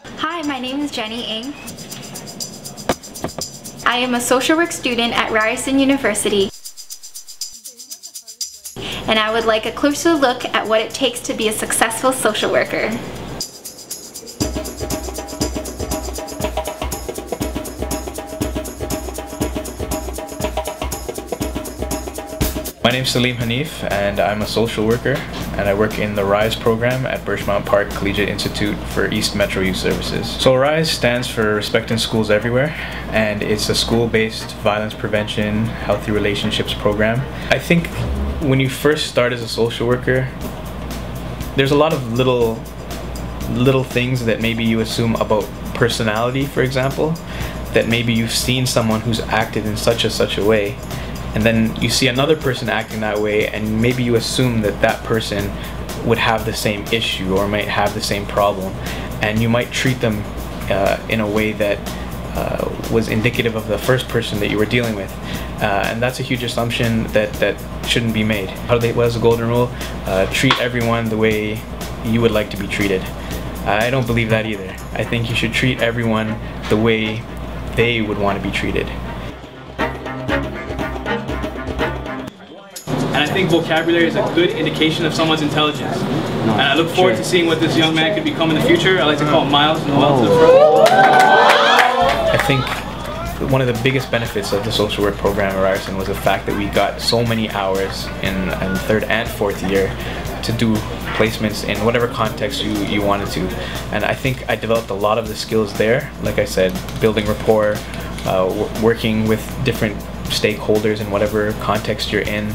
Hi, my name is Jenny Ng. I am a social work student at Ryerson University, and I would like a closer look at what it takes to be a successful social worker. My name is Salim Hanif, and I'm a social worker, and I work in the RISE program at Birchmount Park Collegiate Institute for East Metro Youth Services. So RISE stands for Respect in Schools Everywhere, and it's a school-based violence prevention, healthy relationships program. I think when you first start as a social worker, there's a lot of little things that maybe you assume about personality, for example, that maybe you've seen someone who's acted in such a way, and then you see another person acting that way, and maybe you assume that that person would have the same issue or might have the same problem, and you might treat them in a way that was indicative of the first person that you were dealing with. And that's a huge assumption that shouldn't be made. What is the golden rule? Treat everyone the way you would like to be treated. I don't believe that either. I think you should treat everyone the way they would want to be treated. And I think vocabulary is a good indication of someone's intelligence. And I look forward to seeing what this young man could become in the future. I like to call him Miles Noel to the front. I think one of the biggest benefits of the social work program at Ryerson was the fact that we got so many hours in third and fourth year to do placements in whatever context you wanted to. And I think I developed a lot of the skills there. Like I said, building rapport, working with different stakeholders in whatever context you're in,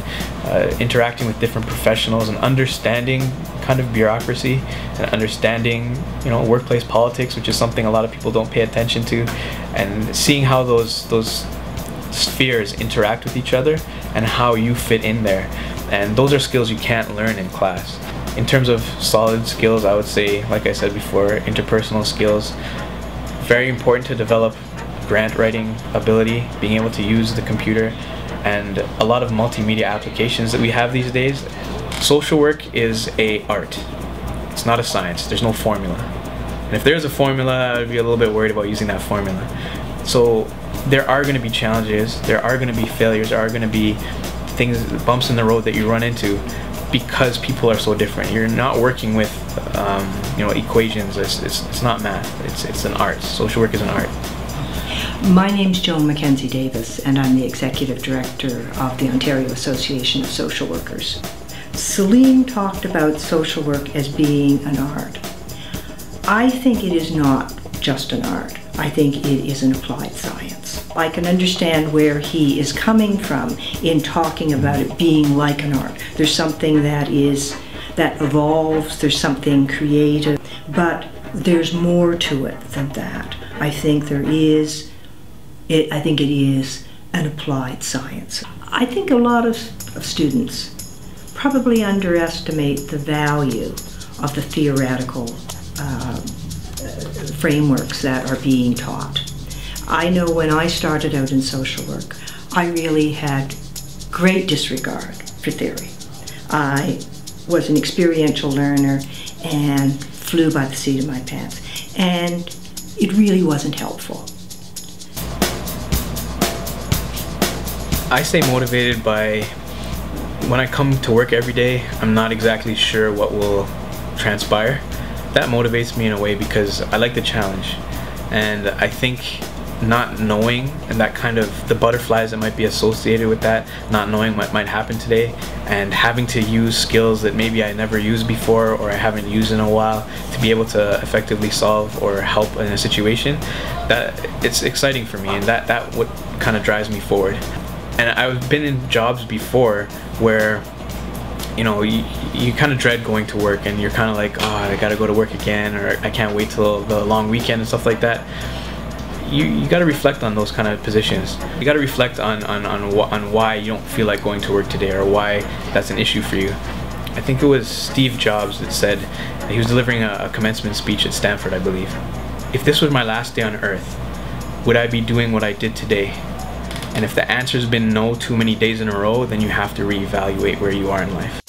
interacting with different professionals and understanding kind of bureaucracy and understanding, workplace politics, which is something a lot of people don't pay attention to, and seeing how those spheres interact with each other and how you fit in there. And those are skills you can't learn in class. In terms of solid skills, I would say, like I said before, interpersonal skills, very important to develop grant writing ability, being able to use the computer, and a lot of multimedia applications that we have these days. Social work is an art. It's not a science. There's no formula. And if there's a formula, I'd be a little bit worried about using that formula. So there are going to be challenges, there are going to be failures, there are going to be things, bumps in the road that you run into because people are so different. You're not working with equations. It's not math. It's an art. Social work is an art. My name's Joan Mackenzie Davis, and I'm the Executive Director of the Ontario Association of Social Workers. Salim talked about social work as being an art. I think it is not just an art. I think it is an applied science. I can understand where he is coming from in talking about it being like an art. There's something that evolves, there's something creative, but there's more to it than that. I think it is an applied science. I think a lot of students probably underestimate the value of the theoretical frameworks that are being taught. I know when I started out in social work, I really had great disregard for theory. I was an experiential learner and flew by the seat of my pants, and it really wasn't helpful. I stay motivated by when I come to work every day, I'm not exactly sure what will transpire. That motivates me in a way because I like the challenge. And I think not knowing and that kind of the butterflies that might be associated with that, not knowing what might happen today and having to use skills that maybe I never used before or I haven't used in a while to be able to effectively solve or help in a situation, that it's exciting for me, and that what kind of drives me forward. And I've been in jobs before where you kind of dread going to work and you're kind of like, oh, I gotta go to work again, or I can't wait till the long weekend and stuff like that. You got to reflect on those kind of positions. You got to reflect on why you don't feel like going to work today or why that's an issue for you. I think it was Steve Jobs that said, he was delivering a commencement speech at Stanford, I believe. If this was my last day on earth, would I be doing what I did today? And if the answer's been no too many days in a row, then you have to reevaluate where you are in life.